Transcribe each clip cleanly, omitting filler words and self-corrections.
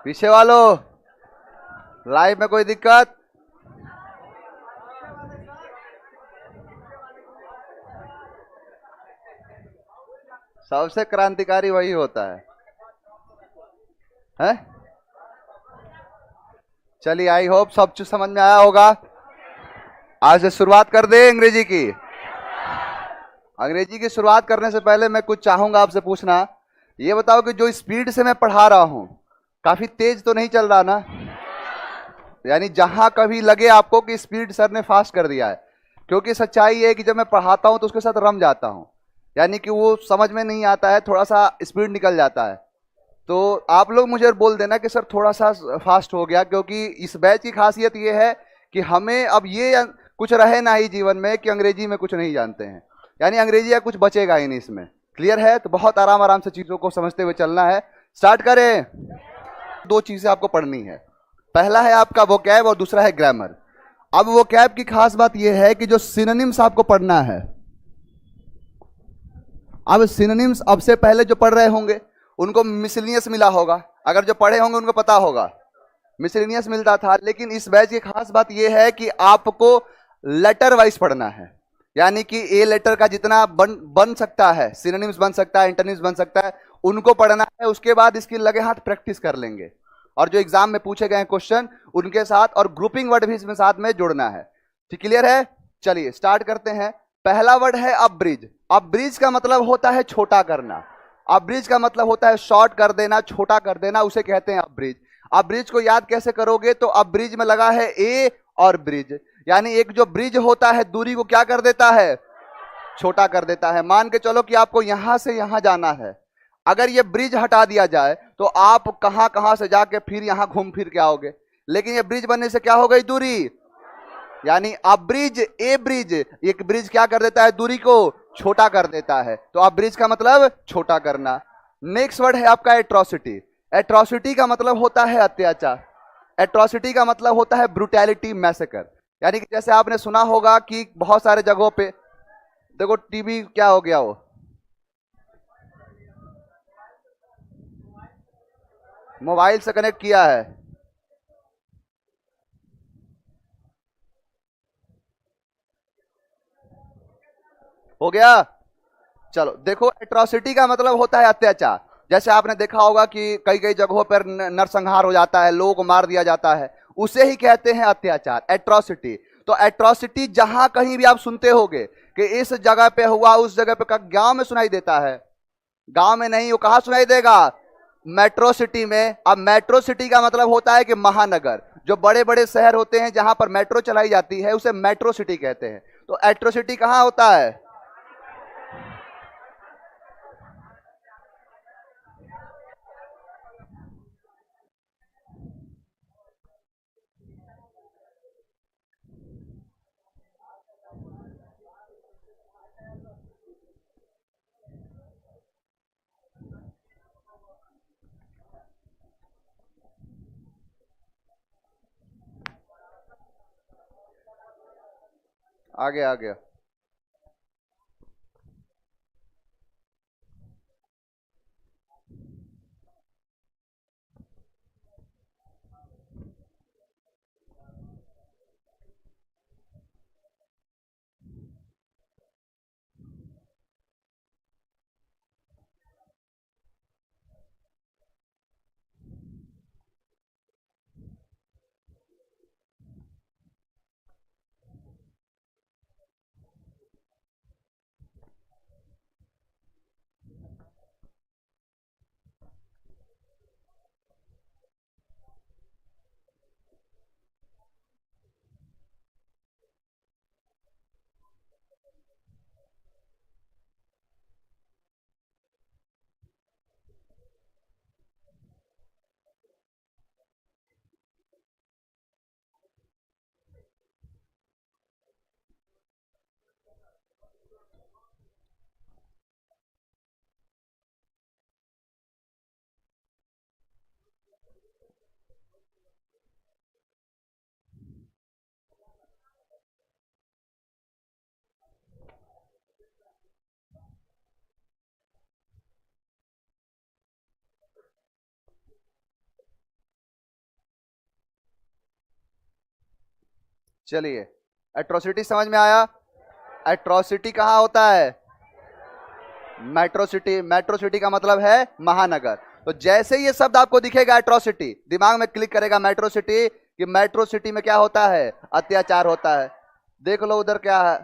पीछे वालों, लाइव में कोई दिक्कत? सबसे क्रांतिकारी वही होता है? चलिए, आई होप सब कुछ समझ में आया होगा। आज से शुरुआत कर दे अंग्रेजी की। अंग्रेजी की शुरुआत करने से पहले मैं कुछ चाहूंगा आपसे पूछना। ये बताओ कि जो स्पीड से मैं पढ़ा रहा हूं, काफी तेज तो नहीं चल रहा ना? यानी जहां कभी लगे आपको कि स्पीड सर ने फास्ट कर दिया है, क्योंकि सच्चाई है कि जब मैं पढ़ाता हूं तो उसके साथ रम जाता हूं, यानी कि वो समझ में नहीं आता है, थोड़ा सा स्पीड निकल जाता है। तो आप लोग मुझे बोल देना कि सर थोड़ा सा फास्ट हो गया, क्योंकि इस बैच की खासियत ये है कि हमें अब ये कुछ रहे ना ही जीवन में कि अंग्रेजी में कुछ नहीं जानते हैं, यानी अंग्रेजी या कुछ बचेगा ही नहीं इसमें। क्लियर है? तो बहुत आराम आराम से चीजों को समझते हुए चलना है। स्टार्ट करें। दो चीजें आपको पढ़नी है, पहला है आपका वोकैब और दूसरा है ग्रामर। अब वोकैब की खास बात यह है कि जो सिनोनिम्स आपको पढ़ना है, अब सिनोनिम्स अब से पहले जो पढ़ रहे होंगे उनको मिसलिनियस मिला होगा, अगर जो पढ़े होंगे उनको पता होगा मिसलिनियस मिलता था। लेकिन इस बैच की खास बात यह है कि आपको लेटर वाइज पढ़ना है, यानी कि ए लेटर का जितना बन सकता है, सिनोनिम्स बन सकता है, इंटरनिम्स बन सकता है, उनको पढ़ना है। उसके बाद इसकी लगे हाथ प्रैक्टिस कर लेंगे, और जो एग्जाम में पूछे गए क्वेश्चन उनके साथ, और ग्रुपिंग वर्ड भी इसमें साथ में जोड़ना है। ठीक, क्लियर है? चलिए स्टार्ट करते हैं। पहला वर्ड है अब्रिज। अब्रिज का मतलब होता है छोटा करना। अब्रिज का मतलब होता है शॉर्ट कर देना, छोटा कर देना, उसे कहते हैं अब्रिज। अब्रिज को याद कैसे करोगे? तो अब्रिज में लगा है ए और ब्रिज, यानी एक जो ब्रिज होता है दूरी को क्या कर देता है? छोटा कर देता है। मान के चलो कि आपको यहां से यहां जाना है, अगर ये ब्रिज हटा दिया जाए तो आप कहां कहां से जाके फिर यहां घूम फिर के आओगे, लेकिन ये ब्रिज बनने से क्या हो गई? दूरी। यानी अब्रिज, ए ब्रिज, एक ब्रिज क्या कर देता है? दूरी को छोटा कर देता है। तो अब्रिज का मतलब छोटा करना। नेक्स्ट वर्ड है आपका एट्रोसिटी। एट्रोसिटी का मतलब होता है अत्याचार। एट्रोसिटी का मतलब होता है ब्रुटैलिटी, मैसेकर। यानी कि जैसे आपने सुना होगा कि बहुत सारे जगहों पे, देखो टीवी क्या हो गया, वो मोबाइल से कनेक्ट किया है, हो गया। चलो देखो, एट्रोसिटी का मतलब होता है अत्याचार। जैसे आपने देखा होगा कि कई कई जगहों पर नरसंहार हो जाता है, लोगों को मार दिया जाता है, उसे ही कहते हैं अत्याचार, एट्रोसिटी। तो एट्रोसिटी जहां कहीं भी आप सुनते होगे कि इस जगह पे हुआ, उस जगह पे, गांव में सुनाई देता है? गांव में नहीं, वो कहां सुनाई देगा? मेट्रो सिटी में। अब मेट्रो सिटी का मतलब होता है कि महानगर, जो बड़े बड़े शहर होते हैं जहां पर मेट्रो चलाई जाती है उसे मेट्रो सिटी कहते हैं। तो एट्रोसिटी कहां होता है? आगे आ गया। चलिए, एट्रोसिटी समझ में आया? एट्रोसिटी कहाँ होता है? Metro city. मेट्रो सिटी का मतलब है महानगर। तो जैसे ये शब्द आपको दिखेगा एट्रोसिटी, दिमाग में क्लिक करेगा मेट्रो सिटी, कि मेट्रो सिटी में क्या होता है? अत्याचार होता है। देख लो उधर क्या है।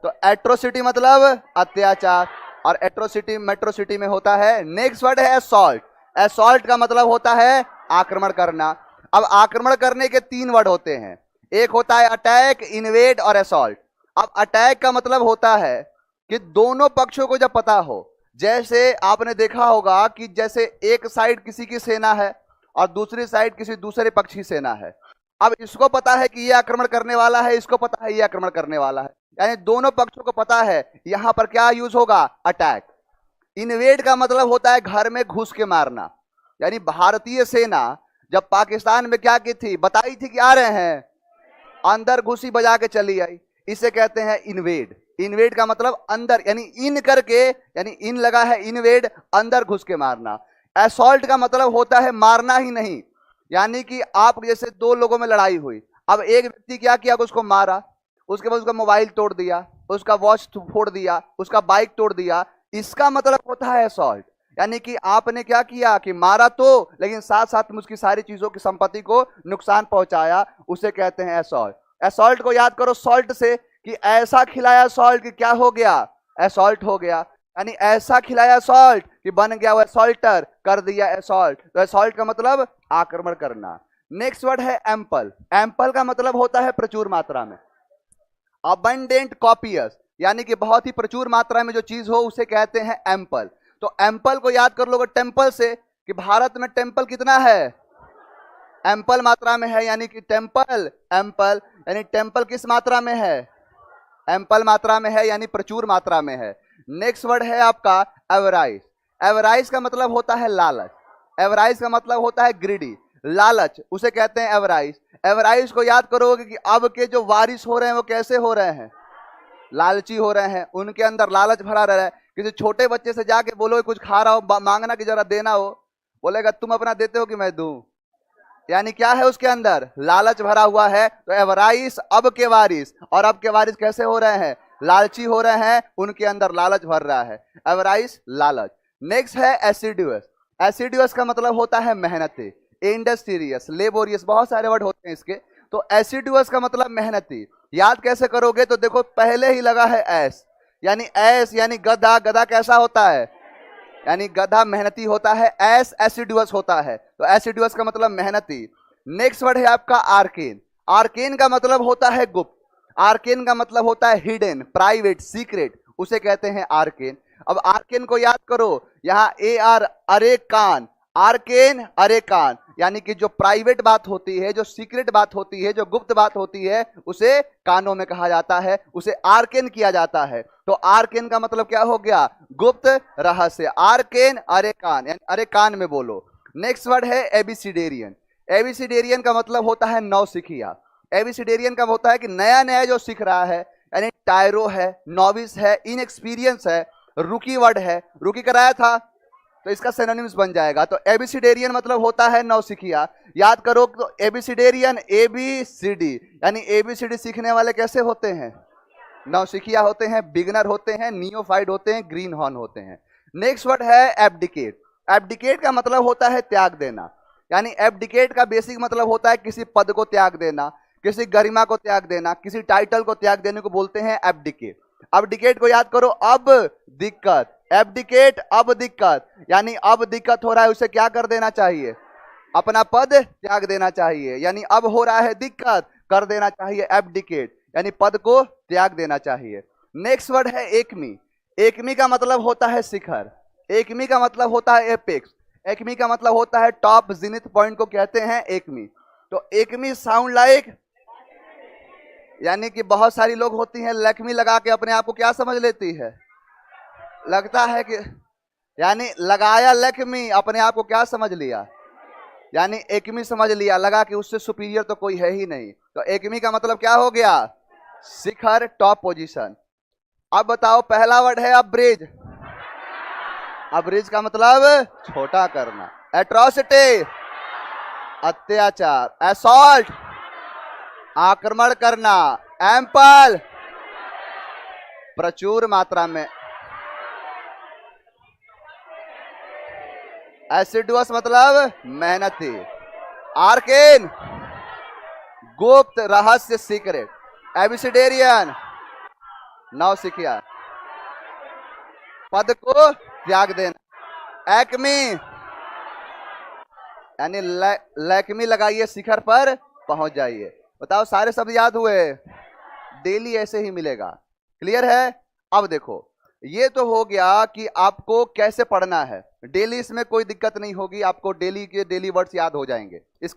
तो एट्रोसिटी मतलब अत्याचार, और एट्रोसिटी मेट्रो सिटी में होता है। नेक्स्ट वर्ड है असॉल्ट। असॉल्ट का मतलब होता है आक्रमण करना। अब आक्रमण करने के 3 वर्ड होते हैं, एक होता है अटैक, इन्वेड और असॉल्ट। अब अटैक का मतलब होता है कि दोनों पक्षों को जब पता हो, जैसे आपने देखा होगा कि जैसे एक साइड किसी की सेना है और दूसरी साइड किसी दूसरे पक्ष की सेना है। अब इसको पता है कि ये आक्रमण करने वाला है, इसको पता है ये आक्रमण करने वाला है, यानी दोनों पक्षों को पता है। यहां पर क्या यूज होगा? अटैक। इन्वेड का मतलब होता है घर में घुस के मारना, यानी भारतीय सेना जब पाकिस्तान में क्या की थी? बताई थी कि आ रहे हैं, अंदर घुसी बजा के चली आई, इसे कहते हैं इन्वेड। इन्वेड का मतलब अंदर, यानी इन करके, यानी इन लगा है इन्वेड, अंदर घुस के मारना। असॉल्ट का मतलब होता है मारना ही नहीं, यानी कि आप जैसे 2 लोगों में लड़ाई हुई, अब एक व्यक्ति क्या किया? उसको मारा, उसके बाद उसका मोबाइल तोड़ दिया, उसका वॉच फोड़ दिया, उसका बाइक तोड़ दिया, इसका मतलब होता है असॉल्ट। यानी कि आपने क्या किया कि मारा तो, लेकिन साथ साथ में उसकी सारी चीजों की संपत्ति को नुकसान पहुंचाया, उसे कहते हैं असॉल्ट। असॉल्ट को याद करो सॉल्ट से, कि ऐसा खिलाया सॉल्ट कि क्या हो गया? असॉल्ट हो गया। यानी ऐसा खिलाया सॉल्ट कि बन गया वो असॉल्टर, कर दिया असॉल्ट। तो असॉल्ट का मतलब आक्रमण करना। नेक्स्ट वर्ड है एम्पल। एम्पल का मतलब होता है प्रचुर मात्रा में। अबंडेंट, कॉपियस, यानी कि बहुत ही प्रचुर मात्रा में जो चीज हो उसे कहते हैं एम्पल। तो एम्पल को याद कर लोगे टेम्पल से, कि भारत में टेम्पल कितना है? एम्पल मात्रा में है, यानी कि टेम्पल एम्पल, यानी टेम्पल किस मात्रा में है? एम्पल मात्रा में है, यानी प्रचुर मात्रा में है। नेक्स्ट वर्ड है आपका एवराइज। एवराइज का मतलब होता है लालच। एवराइज का मतलब होता है ग्रीडी, लालच, उसे कहते हैं एवराइज। एवराइज को याद करोगे कि अब के जो वारिस हो रहे हैं वो कैसे हो रहे हैं? लालची हो रहे हैं, उनके अंदर लालच भरा रहा है। किसी छोटे बच्चे से जाके बोलो कुछ खा रहा हो, मांगना कि जरा देना हो, बोलेगा तुम अपना देते हो कि मैं दूं? यानी क्या है उसके अंदर? लालच भरा हुआ है। तो एवराइस अब के वारिस, और अब के वारिस कैसे हो रहे हैं? लालची हो रहे हैं, उनके अंदर लालच भर रहा है। एवराइस, लालच। नेक्स्ट है एसिडुअस। एसिडुअस का मतलब होता है मेहनती, इंडस्ट्रियस, लेबोरियस, बहुत सारे वर्ड होते हैं इसके। तो एसिडुअस का मतलब मेहनती। याद कैसे करोगे? तो देखो पहले ही लगा है एस, यानी एस यानी गधा। गधा कैसा होता है? यानी गधा मेहनती होता है। एस एसिडुअस होता है, तो एसिडुअस का मतलब मेहनती। नेक्स्ट वर्ड है आपका आर्केन। आर्केन का मतलब होता है गुप्त। आर्केन का मतलब होता है हिडन, प्राइवेट, सीक्रेट, उसे कहते हैं आर्केन। अब आर्केन को याद करो, यहां ए आर, अरे कान, आर्केन अरे कान, यानी कि जो प्राइवेट बात होती है, जो सीक्रेट बात होती है, जो गुप्त बात होती है, उसे कानों में कहा जाता है, उसे आर्केन किया जाता है। तो आर्केन का मतलब क्या हो गया? गुप्त रहस्य। आर्केन अरे कान, यानी अरे कान में बोलो। नेक्स्ट वर्ड है एबिसिडेरियन। एबिसिडेरियन का मतलब होता है नौसिखिया। एबिसिडेरियन का होता है कि नया नया जो सीख रहा है, यानी टायरो है, नॉविस है, इनएक्सपीरियंस है, रुकी वर्ड है, रुकी कराया था तो इसका सिनोनिम्स बन जाएगा। तो एबिसिडेरियन मतलब होता है नौसिखिया। याद करो तो एबिसिडेरियन, एबीसीडी, यानी एबीसीडी सीखने वाले कैसे होते हैं? नौसिखिया होते हैं, बिगनर होते हैं, नियोफाइड होते हैं, ग्रीन हॉर्न होते हैं। नेक्स्ट वर्ड है एब्डिकेट। एब्डिकेट का मतलब होता है त्याग देना, यानी एब्डिकेट का बेसिक मतलब होता है किसी पद को त्याग देना, किसी गरिमा को त्याग देना, किसी टाइटल को त्याग देने को बोलते हैं एब्डिकेट। एब्डिकेट को याद करो, अब दिक्कत, एब्डिकेट अब दिक्कत, यानी अब दिक्कत हो रहा है, उसे क्या कर देना चाहिए? अपना पद त्याग देना चाहिए। यानी अब हो रहा है दिक्कत, कर देना चाहिए एब्डिकेट, यानी पद को त्याग देना चाहिए। नेक्स्ट वर्ड है एकमी। एकमी का मतलब होता है शिखर। एकमी का मतलब होता है एपेक्स। एकमी का मतलब होता है टॉप, जिनिथ पॉइंट को कहते हैं एकमी। तो एकमी साउंड लाइक, यानी कि बहुत सारी लोग होती हैं लक्ष्मी लगा के अपने आप को क्या समझ लेती है? लगता है कि, यानी लगाया लक्ष्मी, अपने आप को क्या समझ लिया? यानी एकमी समझ लिया, लगा कि उससे सुपीरियर तो कोई है ही नहीं। तो एकमी का मतलब क्या हो गया? शिखर, टॉप पोजीशन। अब बताओ पहला वर्ड है अब्रिज। अब्रिज का मतलब छोटा करना। एट्रोसिटी, अत्याचार, असॉल्ट, आक्रमण करना, एम्पल, प्रचुर मात्रा में, एसिडुअस मतलब मेहनती, आर्केन गुप्त रहस्य सीक्रेट, एबिसिडेरियन नौसिखिया, पद को त्याग देना, एक्मी यानी लैक्मी लगाइए, शिखर पर पहुंच जाइए। बताओ सारे शब्द याद हुए? डेली ऐसे ही मिलेगा। क्लियर है? अब देखो ये तो हो गया कि आपको कैसे पढ़ना है। डेली इसमें कोई दिक्कत नहीं होगी, आपको डेली के डेली वर्ड्स याद हो जाएंगे। इस